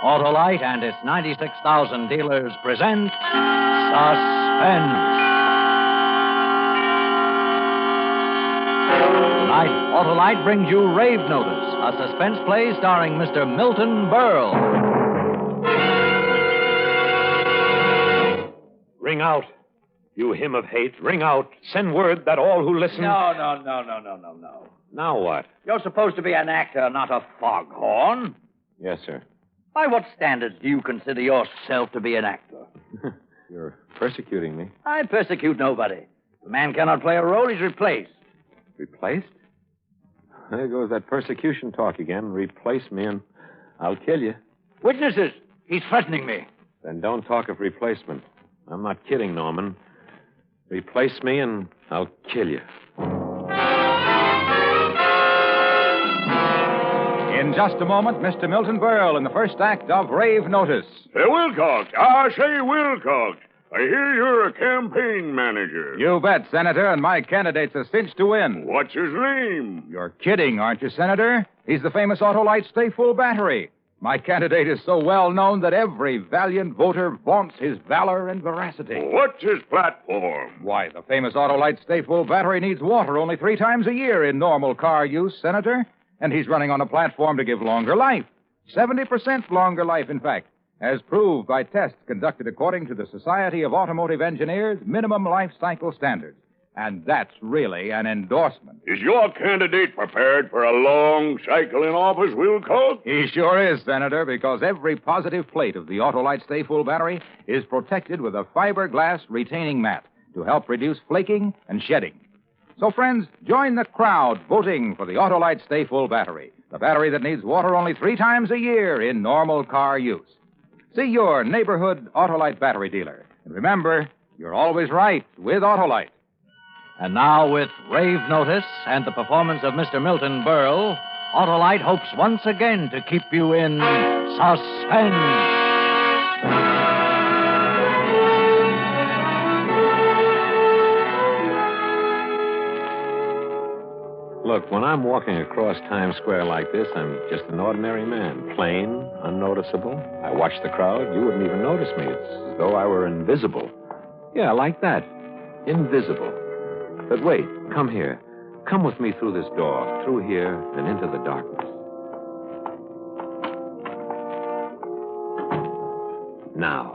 Autolite and its 96,000 dealers present Suspense. Tonight, Autolite brings you Rave Notice, a suspense play starring Mr. Milton Berle. Ring out. You hymn of hate, ring out. Send word that all who listen... No. Now what? You're supposed to be an actor, not a foghorn. Yes, sir. By what standards do you consider yourself to be an actor? You're persecuting me. I persecute nobody. If a man cannot play a role, he's replaced. Replaced? There goes that persecution talk again. Replace me and I'll kill you. Witnesses, he's threatening me. Then don't talk of replacement. I'm not kidding, Norman. Replace me and I'll kill you. In just a moment, Mr. Milton Berle in the first act of Rave Notice. Hey, Wilcox. I say, Wilcox. I hear you're a campaign manager. You bet, Senator, and my candidate's a cinch to win. What's his name? You're kidding, aren't you, Senator? He's the famous Autolite Stay Full battery. My candidate is so well known that every valiant voter vaunts his valor and veracity. What's his platform? Why, the famous Autolite Stay Full battery needs water only 3 times a year in normal car use, Senator. And he's running on a platform to give longer life. 70% longer life, in fact, as proved by tests conducted according to the Society of Automotive Engineers' minimum life cycle standards. And that's really an endorsement. Is your candidate prepared for a long cycle in office, Wilcox? He sure is, Senator, because every positive plate of the Autolite Stay Full battery is protected with a fiberglass retaining mat to help reduce flaking and shedding. So, friends, join the crowd voting for the Autolite Stay Full battery, the battery that needs water only 3 times a year in normal car use. See your neighborhood Autolite battery dealer. And remember, you're always right with Autolite. And now, with Rave Notice and the performance of Mr. Milton Berle, Autolite hopes once again to keep you in suspense. Look, when I'm walking across Times Square like this, I'm just an ordinary man. Plain, unnoticeable. I watch the crowd. You wouldn't even notice me. It's as though I were invisible. Yeah, like that. Invisible. But wait, come here. Come with me through this door, through here, and into the darkness. Now.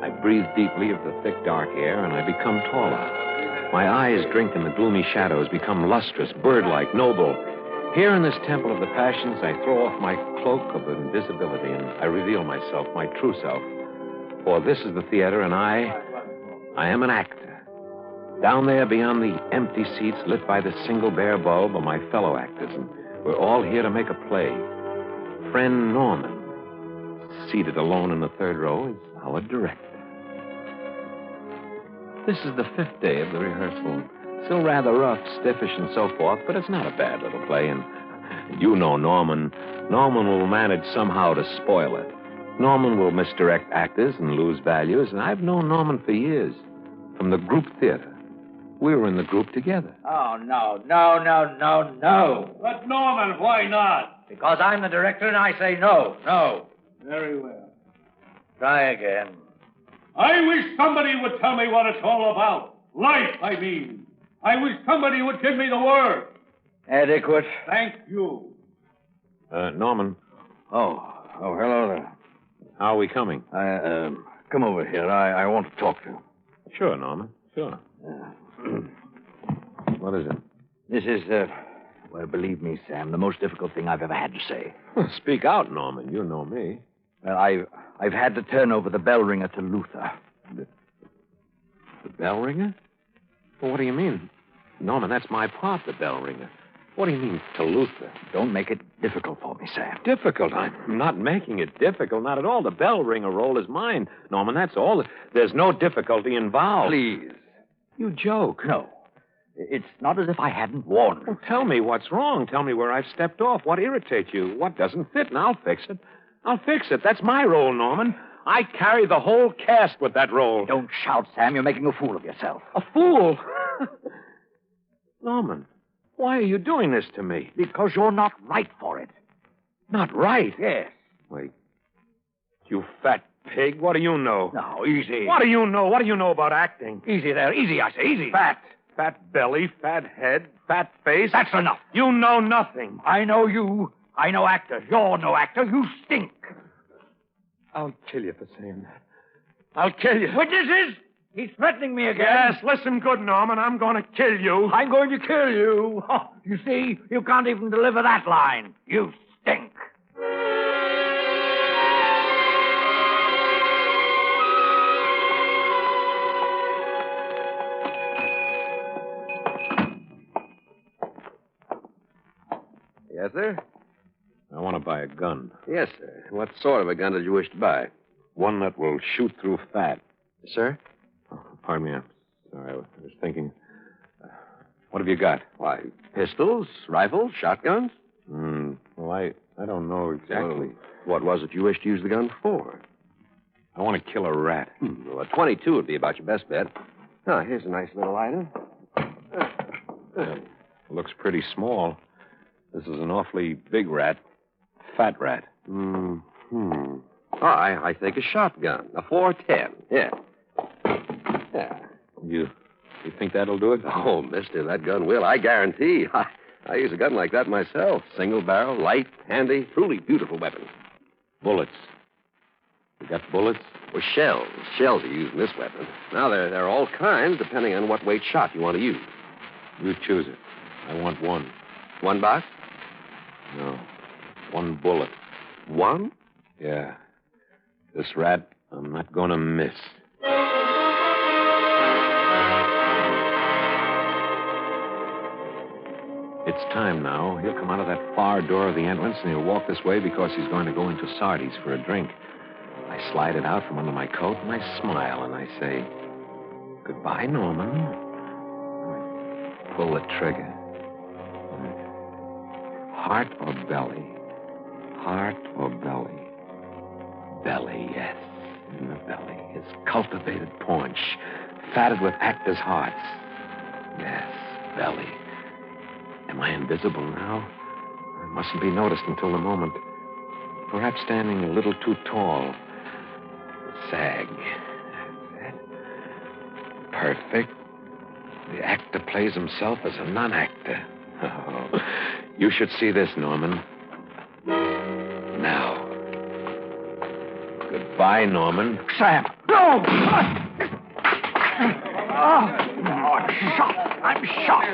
I breathe deeply of the thick, dark air, and I become taller. My eyes drink in the gloomy shadows, become lustrous, bird-like, noble. Here in this temple of the passions, I throw off my cloak of invisibility, and I reveal myself, my true self. For this is the theater, and I am an actor. Down there beyond the empty seats lit by the single bare bulb are my fellow actors, and we're all here to make a play. Friend Norman, seated alone in the 3rd row, is our director. This is the 5th day of the rehearsal. Still rather rough, stiffish, and so forth, but it's not a bad little play, and you know Norman. Norman will manage somehow to spoil it. Norman will misdirect actors and lose values, and I've known Norman for years. From the group theater. We were in the group together. Oh, no. But, Norman, why not? Because I'm the director and I say no. Very well. Try again. I wish somebody would tell me what it's all about. Life, I mean. I wish somebody would give me the word. Adequate. Thank you. Norman. Oh, hello there. How are we coming? Come over here. I want to talk to you. Sure, Norman. Sure. What is it? This is, well, believe me, Sam, the most difficult thing I've ever had to say. Speak out, Norman. You know me. Well, I've had to turn over the bell ringer to Luther. The bell ringer? Well, what do you mean? Norman, that's my part, the bell ringer. What do you mean, to Luther? Don't make it difficult for me, Sam. Difficult? I'm not making it difficult, not at all. The bell ringer role is mine, Norman, that's all. There's no difficulty involved. Please. You joke. No. It's not as if I hadn't warned you. Well, tell me what's wrong. Tell me where I've stepped off. What irritates you? What doesn't fit, and I'll fix it. That's my role, Norman. I carry the whole cast with that role. Don't shout, Sam. You're making a fool of yourself. A fool? Norman, why are you doing this to me? Because you're not right for it. Not right? Yes. Wait. You fat pig. What do you know? No, easy. What do you know? What do you know about acting? Easy there. Easy, I say. Easy. Fat. Fat belly, fat head, fat face. That's enough. You know nothing. I know you. I know actors. You're no actor. You stink. I'll kill you for saying that. I'll kill you. Witnesses? He's threatening me again. Yes, listen good, Norman. I'm going to kill you. I'm going to kill you. Oh, you see, you can't even deliver that line. You stink. Yes, sir? I want to buy a gun. Yes, sir. What sort of a gun did you wish to buy? One that will shoot through fat. Sir? Oh, pardon me. I'm sorry. I was thinking. What have you got? Why, pistols, rifles, shotguns? Well, I don't know exactly. Well, what was it you wished to use the gun for? I want to kill a rat. Well, a 22 would be about your best bet. Ah, here's a nice little item. Looks pretty small. This is an awfully big rat. Fat rat. Oh, I think a shotgun. A 410. Yeah. Yeah. You think that'll do it? Oh, mister, that gun will. I guarantee. I use a gun like that myself. Single barrel, light, handy, truly beautiful weapon. Bullets. You got bullets? Well, shells. Shells are used in this weapon. Now, there are all kinds, depending on what weight shot you want to use. You choose it. I want one. One box? No. One bullet. One? Yeah. This rat, I'm not going to miss. It's time now. He'll come out of that far door of the entrance, and he'll walk this way because he's going to go into Sardi's for a drink. I slide it out from under my coat, and I smile, and I say, "Goodbye, Norman." I pull the trigger. Heart or belly? Heart or belly? Belly, yes. In the belly. His cultivated paunch, fatted with actors' hearts. Yes, belly. Am I invisible now? I mustn't be noticed until the moment. Perhaps standing a little too tall. Sag. That's it. Perfect. The actor plays himself as a non-actor. Oh, you should see this, Norman. Now. Goodbye, Norman. Sam, no! I'm shot.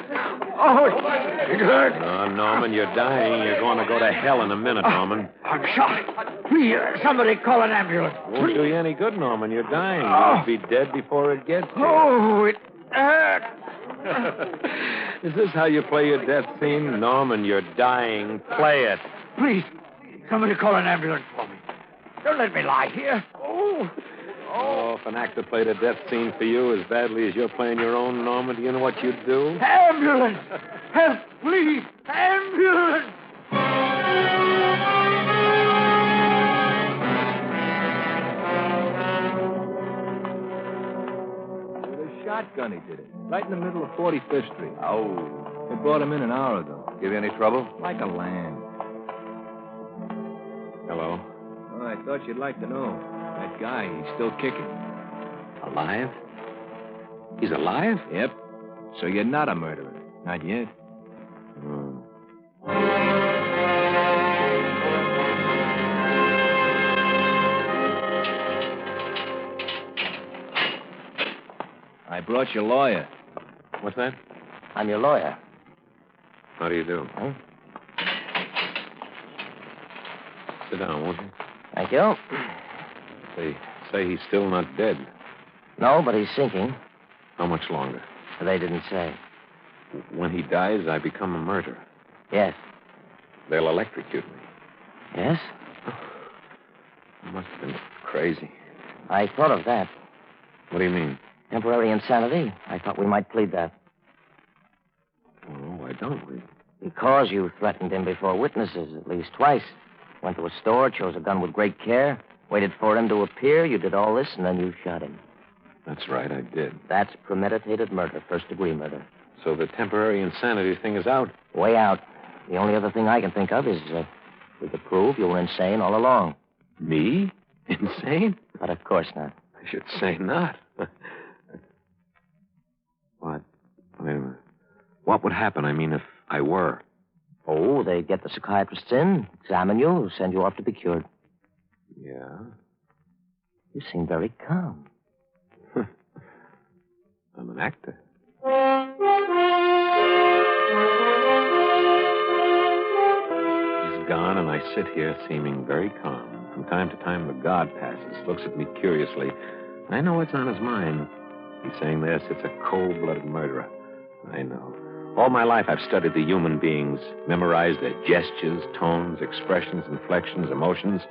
Oh, it hurt. Oh, Norman, you're dying. You're going to go to hell in a minute, Norman. I'm shot. Please, somebody call an ambulance. Won't do you any good, Norman. You're dying. You'll be dead before it gets here. Oh, it hurt. Is this how you play your death scene? Norman, you're dying. Play it. Please, somebody call an ambulance for me. Don't let me lie here. Oh, if an actor played a death scene for you as badly as you're playing your own, Norman, do you know what you'd do? Ambulance! Help, please! Ambulance! With a shotgun, he did it. Right in the middle of 45th Street. Oh. They brought him in an hour ago. Give you any trouble? Like a lamb. Hello. Oh, I thought you'd like to know. That guy, he's still kicking. Alive? He's alive? Yep. So you're not a murderer. Not yet. I brought your lawyer. What's that? I'm your lawyer. How do you do? Huh? Sit down, won't you? Thank you. They say he's still not dead. No, but he's sinking. How much longer? They didn't say. When he dies, I become a murderer. Yes. They'll electrocute me. Yes? I must have been crazy. I thought of that. What do you mean? Temporary insanity. I thought we might plead that. Oh, why don't we? Because you threatened him before witnesses at least twice. Went to a store, chose a gun with great care, waited for him to appear. You did all this, and then you shot him. That's right, I did. That's premeditated murder, first-degree murder. So the temporary insanity thing is out. Way out. The only other thing I can think of is We could prove you were insane all along. Me? Insane? But of course not. I should say not. What? Wait a minute. What would happen, if I were? Oh, they'd get the psychiatrists in, examine you, send you off to be cured. Yeah? You seem very calm. I'm an actor. He's gone, and I sit here seeming very calm. From time to time, the guard passes, looks at me curiously. I know what's on his mind. He's saying there sits a cold-blooded murderer. I know. All my life, I've studied the human beings, memorized their gestures, tones, expressions, inflections, emotions.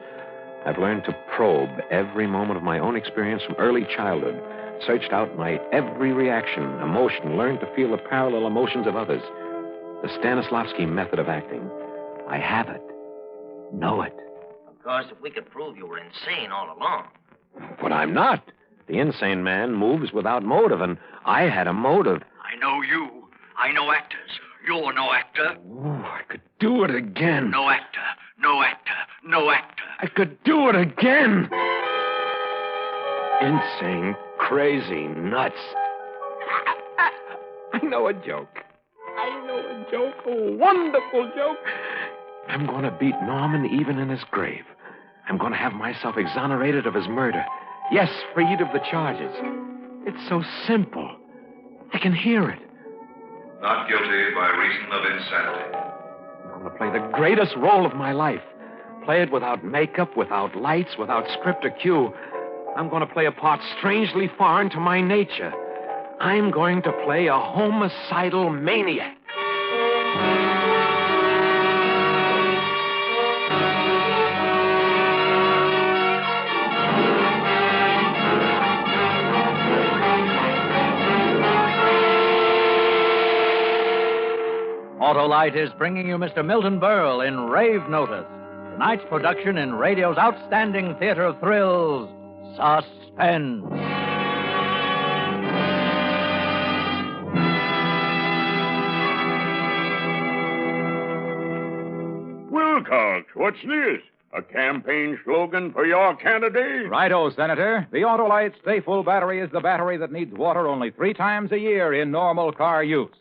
I've learned to probe every moment of my own experience from early childhood, searched out my every reaction, emotion, learned to feel the parallel emotions of others. The Stanislavski method of acting. I have it. Know it. Of course, if we could prove you were insane all along. But I'm not. The insane man moves without motive, and I had a motive. I know you. I know actors. You're no actor. Ooh, I could do it again. No actor. No actor. No actor. I could do it again. Insane, crazy, nuts. I know a joke. A wonderful joke. I'm going to beat Norman even in his grave. I'm going to have myself exonerated of his murder. Yes, freed of the charges. It's so simple. I can hear it. Not guilty by reason of insanity. I'm going to play the greatest role of my life. Play it without makeup, without lights, without script or cue. I'm going to play a part strangely foreign to my nature. I'm going to play a homicidal maniac. Autolite is bringing you Mr. Milton Berle in Rave Notice, tonight's production in radio's outstanding theater of thrills, Suspense. Wilcox, what's this? A campaign slogan for your candidate? Righto, Senator. The Autolite Stay Full battery is the battery that needs water only 3 times a year in normal car use.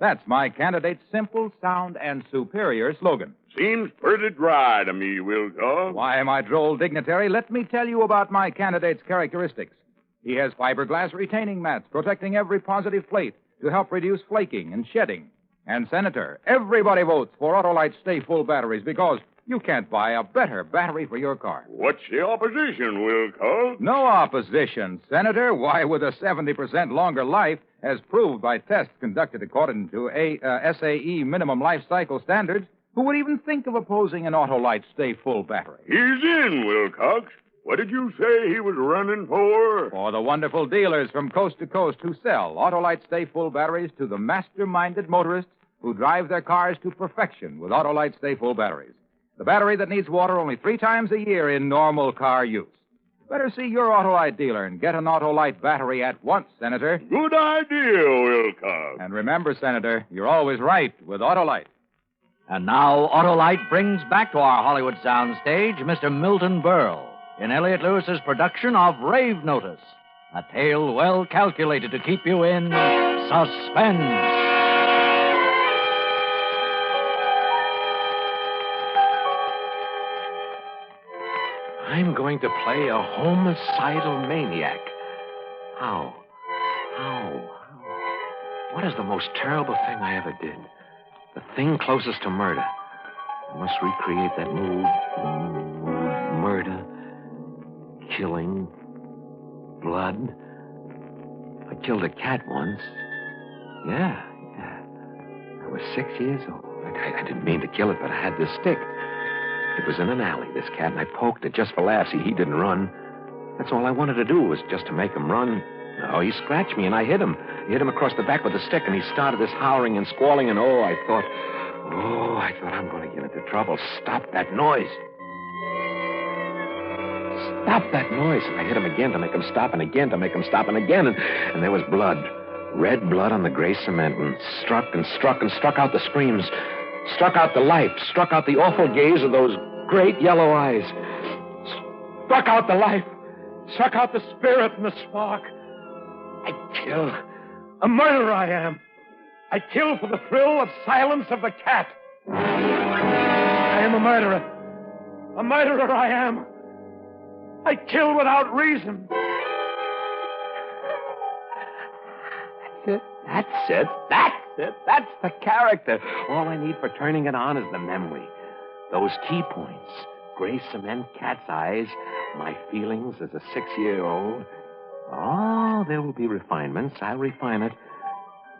That's my candidate's simple, sound, and superior slogan. Seems pretty dry to me, Wilcox. Why, my droll dignitary, let me tell you about my candidate's characteristics. He has fiberglass retaining mats protecting every positive plate to help reduce flaking and shedding. And, Senator, everybody votes for Autolite Stay Full batteries because you can't buy a better battery for your car. What's the opposition, Wilcox? No opposition, Senator. Why, with a 70% longer life, as proved by tests conducted according to SAE minimum life cycle standards, who would even think of opposing an Autolite Stay Full battery? He's in, Wilcox. What did you say he was running for? For the wonderful dealers from coast to coast who sell Autolite Stay Full batteries to the master-minded motorists who drive their cars to perfection with Autolite Stay Full batteries. The battery that needs water only 3 times a year in normal car use. Better see your Autolite dealer and get an Autolite battery at once, Senator. Good idea, Wilcox. And remember, Senator, you're always right with Autolite. And now Autolite brings back to our Hollywood soundstage Mr. Milton Berle in Elliott Lewis's production of Rave Notice, a tale well calculated to keep you in suspense. I'm going to play a homicidal maniac. How? What is the most terrible thing I ever did? The thing closest to murder. I must recreate that mood. Murder. Killing. Blood. I killed a cat once. Yeah. I was 6 years old. I didn't mean to kill it, but I had this stick. It was in an alley, this cat, and I poked it just for laughs. He didn't run. That's all I wanted to do was just to make him run. No, he scratched me, and I hit him. I hit him across the back with a stick, and he started this howling and squalling, and I thought I'm going to get into trouble. Stop that noise. Stop that noise. And I hit him again to make him stop, and again to make him stop, and again, and there was blood. Red blood on the gray cement, and struck out the screams. Struck out the life, struck out the awful gaze of those great yellow eyes. Struck out the life. Struck out the spirit and the spark. I kill. A murderer I am. I kill for the thrill of silence of the cat. I am a murderer. A murderer I am. I kill without reason. That's it. That's the character. All I need for turning it on is the memory. Those key points. Gray cement cat's eyes. My feelings as a 6-year-old. Oh, there will be refinements. I'll refine it.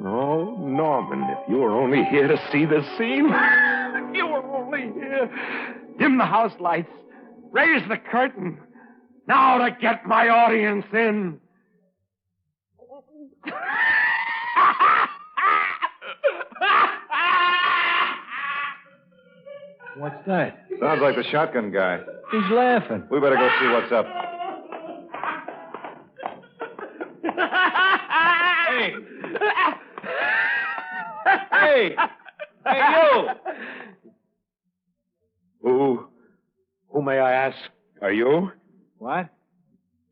Oh, Norman, if you were only here to see this scene. If you were only here. Dim the house lights. Raise the curtain. Now to get my audience in. What's that? Sounds like the shotgun guy. He's laughing. We better go see what's up. Hey! Hey! Hey, you! Who may I ask? Are you? What?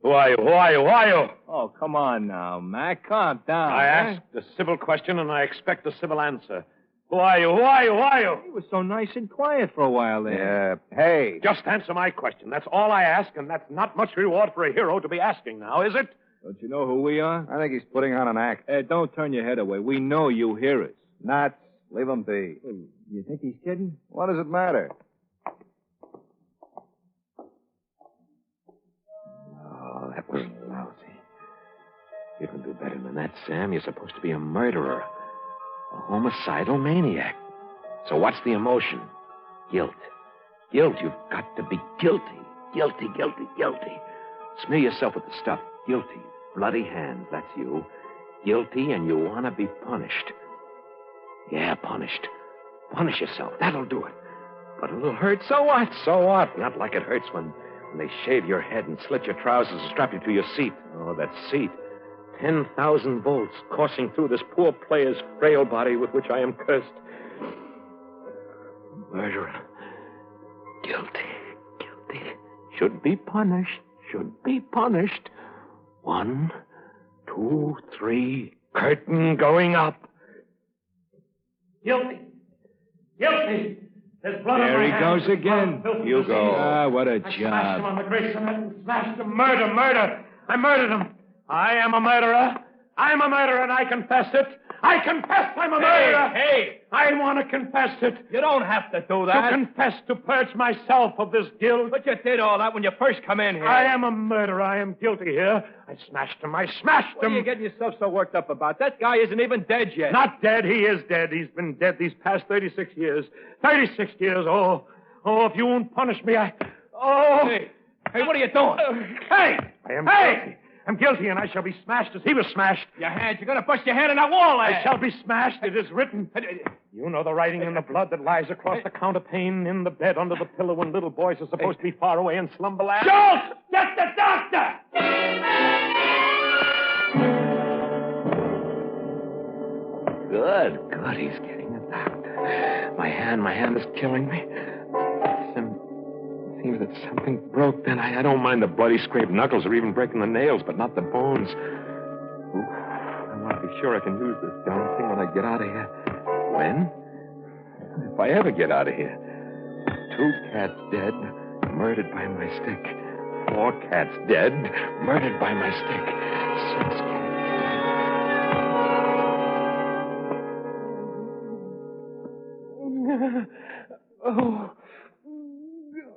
Who are you? Who are you? Who are you? Oh, come on now, Mac. Calm down. I asked a civil question and I expect a civil answer. Who are you? Who are you? Who are you? He was so nice and quiet for a while there. Yeah. Hey. Just answer my question. That's all I ask, and that's not much reward for a hero to be asking now, is it? Don't you know who we are? I think he's putting on an act. Don't turn your head away. We know you hear us. Nuts. Leave him be. You think he's kidding? What does it matter? Oh, that was lousy. You can do better than that, Sam. You're supposed to be a murderer. A homicidal maniac. So what's the emotion? Guilt. Guilt. You've got to be guilty. Guilty, guilty, guilty. Smear yourself with the stuff. Guilty. Bloody hands. That's you. Guilty, and you want to be punished. Yeah, punished. Punish yourself. That'll do it. But it'll hurt. So what? So what? Not like it hurts when they shave your head and slit your trousers and strap you to your seat. Oh, that seat. 10,000 volts coursing through this poor player's frail body with which I am cursed. Murderer. Guilty. Guilty. Should be punished. Should be punished. 1, 2, 3. Curtain going up. Guilty. Guilty. There's blood on There my he hands. goes again. You go. Ah, what a I smashed him job. on the gray cement and smashed him. Murder, murder. I murdered him. I am a murderer. I'm a murderer, and I confess it. I confess I'm a murderer. Hey! I want to confess it. You don't have to do To that. confess, to purge myself of this guilt. But you did all that when you first come in here. I am a murderer. I am guilty here. I smashed him. I smashed What are him. you getting yourself so worked up about? That guy isn't even dead yet. Not dead. He is dead. He's been dead these past 36 years. 36 years. Oh, if you won't punish me, Oh. Hey, what are you doing? Hey! I am guilty. I'm guilty, and I shall be smashed as he was smashed. Your hands. You're going to bust your hand in that wall there. I shall be smashed. It is written. You know the writing in the blood that lies across the counterpane in the bed under the pillow when little boys are supposed to be far away in slumberland. Schultz! Get the doctor! Good. He's getting a doctor. My hand is killing me. Seems that something broke then. I don't mind the bloody scraped knuckles or even breaking the nails, but not the bones. Ooh, I want to be sure I can use this darn thing when I get out of here. When? If I ever get out of here. 2 cats dead, murdered by my stick. 4 cats dead, murdered by my stick. 6 cats. Oh.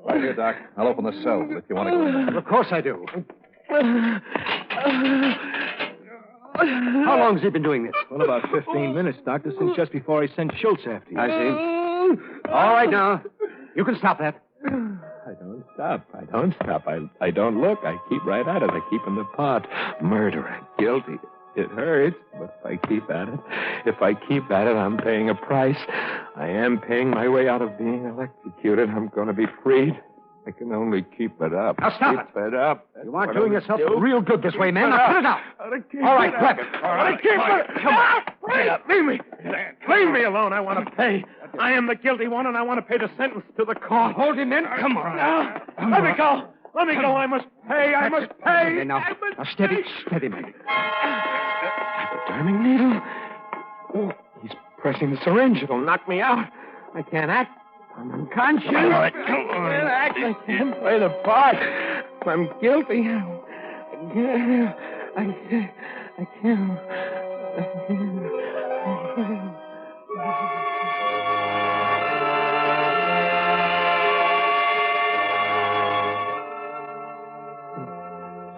Right here, Doc. I'll open the cells if you want to go in there. Of course I do. How long's he been doing this? Well, about 15 minutes, Doctor, since just before he sent Schultz after you. I see. All right, now. You can stop that. I don't stop. I don't look. I keep right at it. I keep in the pot. Murderer. Guilty. It hurts, but if I keep at it, I'm paying a price. I am paying my way out of being electrocuted. I'm going to be freed. I can only keep it up. Now stop Keep it up. You aren't What doing I'll yourself do. real good this way, man. Now put it out. All right, grab it. All right, Come on. Leave me. Leave me alone. I want to pay. I am the guilty one, and I want to pay the sentence to the court. Hold him in. Come on. Now, let me go. Let me go. I must pay. I must pay. Now, steady, man. Hypodermic needle. Oh, he's pressing the syringe. It'll knock me out. I can't act. I'm unconscious. All right, come on. I can't act. I can't play the part. I'm guilty. I can't.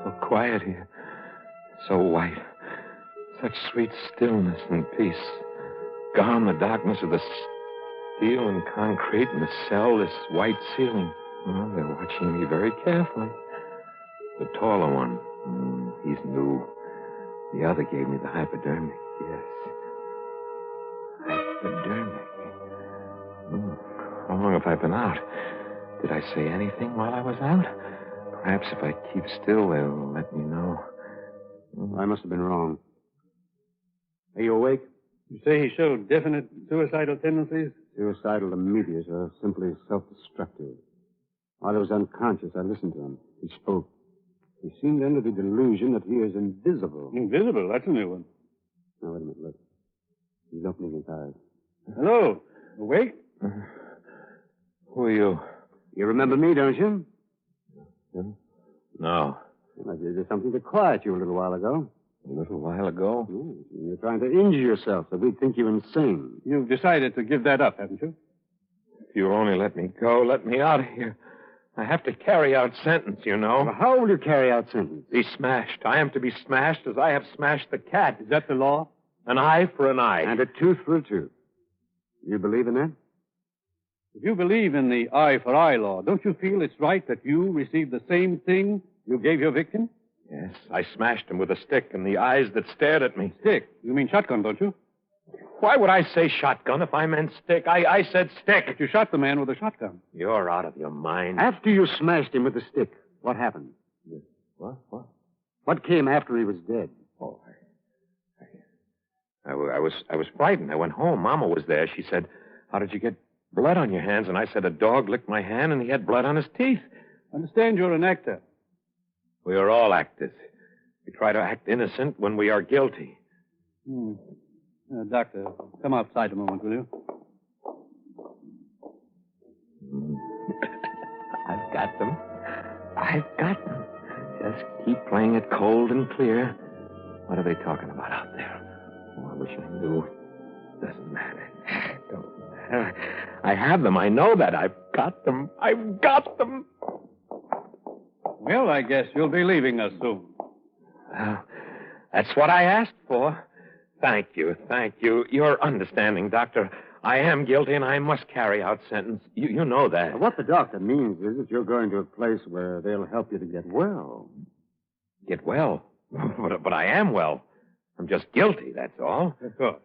So quiet here. So white. Such sweet stillness and peace. Gone the darkness of the steel and concrete in the cell, this white ceiling. Oh, they're watching me very carefully. The taller one, he's new. The other gave me the hypodermic, yes. Hypodermic. How long have I been out? Did I say anything while I was out? Perhaps if I keep still, they'll let me know. I must have been wrong. Are you awake? You say he showed definite suicidal tendencies? Suicidal immediate or simply self-destructive. While he was unconscious, I listened to him. He spoke. He seemed under the delusion that he is invisible. Invisible? That's a new one. Now, wait a minute, look. He's opening his eyes. Hello. Awake? Who are you? You remember me, don't you? No. I gave you something to quiet you a little while ago. A little while ago? You're trying to injure yourself, so we'd think you insane. You've decided to give that up, haven't you? If you'll only let me go, let me out of here. I have to carry out sentence, you know. Well, how will you carry out sentence? Be smashed. I am to be smashed as I have smashed the cat. Is that the law? An eye for an eye. And a tooth for a tooth. You believe in that? If you believe in the eye for eye law, don't you feel it's right that you receive the same thing you gave your victim? Yes, I smashed him with a stick in the eyes that stared at me. Stick? You mean shotgun, don't you? Why would I say shotgun if I meant stick? I said stick. But you shot the man with a shotgun. You're out of your mind. After you smashed him with the stick, what happened? What? What came after he was dead? Oh, I was frightened. I went home. Mama was there. She said, "How did you get blood on your hands?" And I said, "A dog licked my hand and he had blood on his teeth." Understand you're an actor. We are all actors. We try to act innocent when we are guilty. Doctor, come outside a moment, will you? I've got them. I've got them. Just keep playing it cold and clear. What are they talking about out there? Oh, I wish I knew. Doesn't matter. Don't matter. I have them. I know that. I've got them. I've got them. Well, I guess you'll be leaving us soon. Well, that's what I asked for. Thank you. You're understanding, Doctor. I am guilty, and I must carry out sentence. You know that. What the doctor means is that you're going to a place where they'll help you to get well. Get well? But I am well. I'm just guilty, that's all. Of course.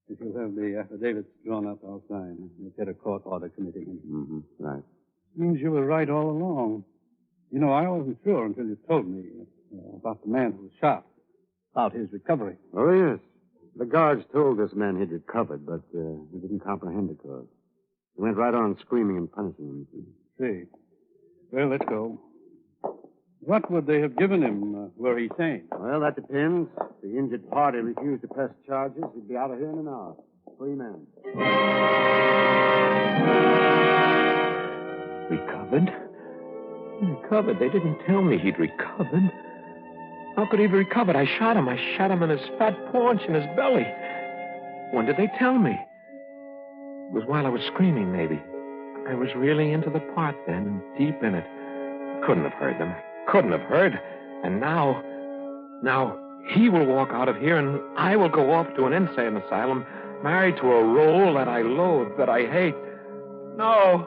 If you'll have the affidavits drawn up, I'll sign. You'll get a court order committing him. Right. Seems you were right all along. You know, I wasn't sure until you told me about the man who was shot, about his recovery. Oh, yes. The guards told this man he'd recovered, but he didn't comprehend, of course. He went right on screaming and punishing him. See. Well, let's go. What would they have given him were he sane? Well, that depends. If the injured party refused to press charges, he'd be out of here in an hour. Free man. Recovered? Recovered? They didn't tell me he'd recovered. How could he have recovered? I shot him. I shot him in his fat paunch in his belly. When did they tell me? It was while I was screaming, maybe. I was really into the part then, and deep in it. Couldn't have heard them. Couldn't have heard. And now he will walk out of here, and I will go off to an insane asylum, married to a role that I loathe, that I hate. No.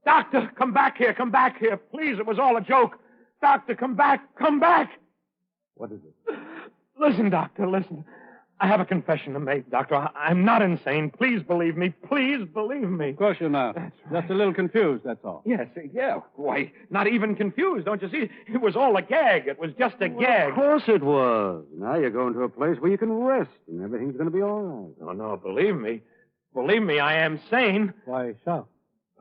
Doctor, come back here. Please, it was all a joke. Doctor, come back. What is it? Listen, Doctor, listen. I have a confession to make, Doctor. I'm not insane. Please believe me. Please believe me. Of course you're not. Just a little confused, that's all. Yes, yeah. Why, not even confused, don't you see? It was all a gag. It was just a gag. Of course it was. Now you're going to a place where you can rest, and everything's going to be all right. No, believe me. Believe me, I am sane. Why shout?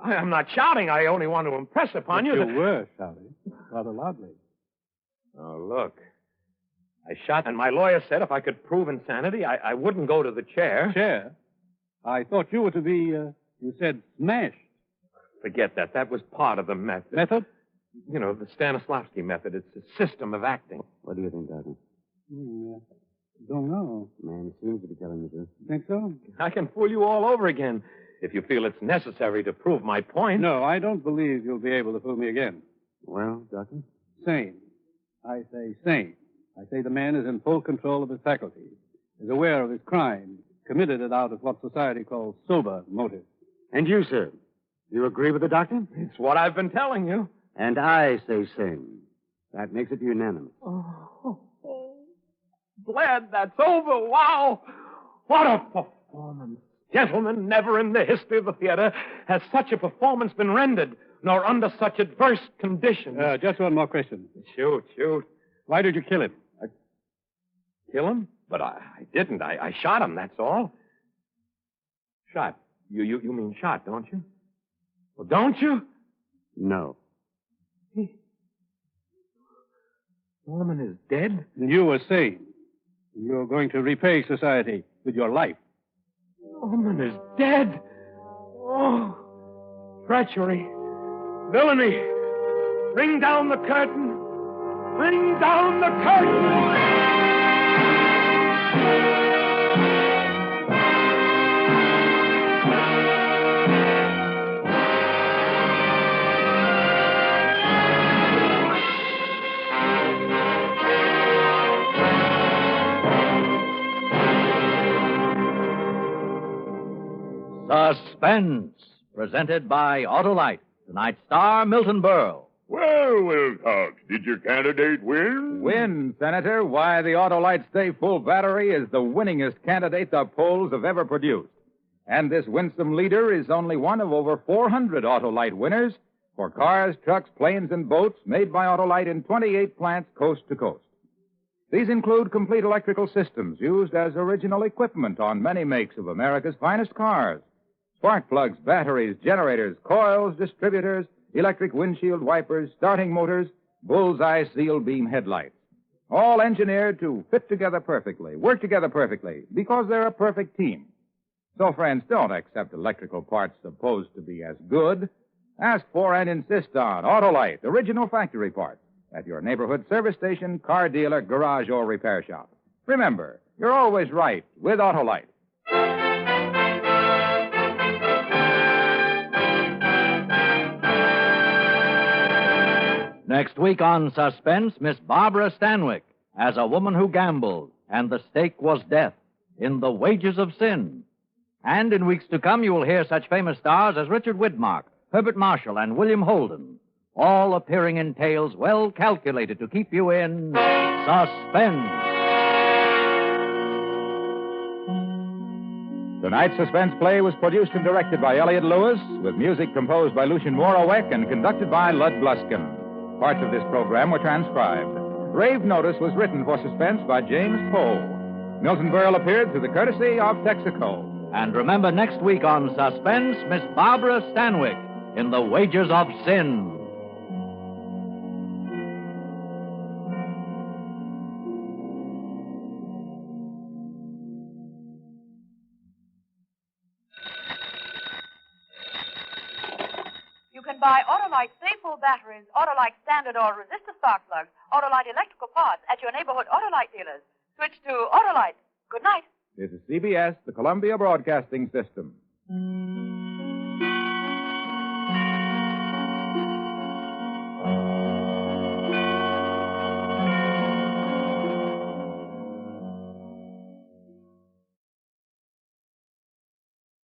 I'm not shouting. I only want to impress upon you You that... were shouting, rather loudly. Oh, look. I shot, and my lawyer said if I could prove insanity, I wouldn't go to the chair. Chair? I thought you were to be, you said smashed. Forget that. That was part of the method. Method? You know, the Stanislavski method. It's a system of acting. What do you think, Doctor? Don't know. Man seems to be telling the truth. Think so? I can fool you all over again if you feel it's necessary to prove my point. No, I don't believe you'll be able to fool me again. Well, Doctor? Sane. I say sane. I say the man is in full control of his faculties, is aware of his crime, committed it out of what society calls sober motive. And you, sir? You agree with the doctor? It's what I've been telling you. And I say same. That makes it unanimous. Oh, glad that's over. Wow. What a performance. Gentlemen, never in the history of the theater has such a performance been rendered, nor under such adverse conditions. Just one more question. Shoot. Why did you kill him? Kill him? But I didn't. I shot him, that's all. Shot. You mean shot, don't you? Well, don't you? No. Solomon is dead? You were sane. You're going to repay society with your life. Solomon is dead? Oh, treachery. Villainy. Ring down the curtain. Ring down the curtain! Suspense, presented by Autolite. Tonight's star, Milton Berle. Well, Wilcox, did your candidate win? Win, Senator. Why, the Autolite Stay Full Battery is the winningest candidate the polls have ever produced. And this winsome leader is only one of over 400 Autolite winners for cars, trucks, planes, and boats made by Autolite in 28 plants coast to coast. These include complete electrical systems used as original equipment on many makes of America's finest cars. Spark plugs, batteries, generators, coils, distributors, electric windshield wipers, starting motors, bullseye seal beam headlights. All engineered to fit together perfectly, work together perfectly, because they're a perfect team. So, friends, don't accept electrical parts supposed to be as good. Ask for and insist on Autolite, original factory parts, at your neighborhood service station, car dealer, garage, or repair shop. Remember, you're always right with Autolite. Next week on Suspense, Miss Barbara Stanwyck as a woman who gambled, and the stake was death in The Wages of Sin. And in weeks to come, you will hear such famous stars as Richard Widmark, Herbert Marshall, and William Holden, all appearing in tales well calculated to keep you in suspense. Tonight's suspense play was produced and directed by Elliott Lewis, with music composed by Lucien Moraweck and conducted by Lud Bluskin. Parts of this program were transcribed. Rave Notice was written for Suspense by James Poe. Milton Berle appeared through the courtesy of Texaco. And remember, next week on Suspense, Miss Barbara Stanwyck in The Wages of Sin. You can buy Autolite Stay-Full batteries, Autolite standard or resistor spark plugs, Autolite electrical parts at your neighborhood Autolite dealers. Switch to Autolite. Good night. This is CBS, the Columbia Broadcasting System.